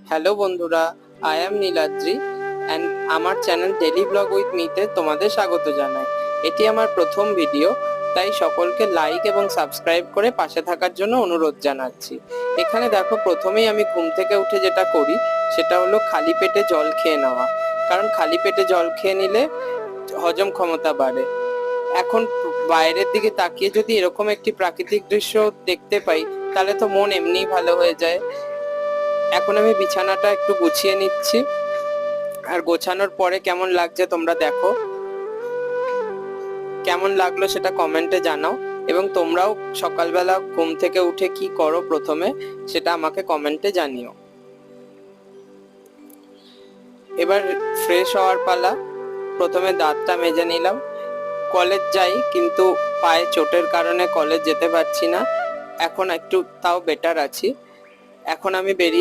Hello বন্ধুরা, I am Niladri and আমার channel daily blog with মিতে তোমাদের স্বাগত জানাই। এটি আমার প্রথম ভিডিও, তাই সকলকে লাইক এবং সাবস্ক্রাইব করে পাশে থাকার জন্য অনুরোধ জানাচ্ছি। এখানে দেখো, প্রথমেই আমি ঘুম থেকে উঠে যেটা করি সেটা হলো খালি পেটে জল খেয়ে নেওয়া। কারণ খালি পেটে জল খেয়ে নিলে হজম ক্ষমতা বাড়ে। এখন বাইরের দিকে তাকিয়ে যদি এরকম একটি প্রাকৃতিক দৃশ্য দেখতে পাই, তাহলে তো মন এমনিই ভালো হয়ে যায়। এখন আমি বিছানাটা একটু গুছিয়ে নিচ্ছি, আর গোছানোর পরে কেমন লাগছে তোমরা দেখো। কেমন লাগলো সেটা কমেন্টে জানাও, এবং তোমরাও সকালবেলা ঘুম থেকে উঠে কি করো প্রথমে সেটা আমাকে কমেন্টে জানিও। এবার ফ্রেশ হওয়ার পালা। প্রথমে দাঁতটা মেজে নিলাম। কলেজ যাই, কিন্তু পায়ে চোটের কারণে কলেজ যেতে পারছি না। এখন একটু তাও বেটার আছি। এখন আমি বেরিয়ে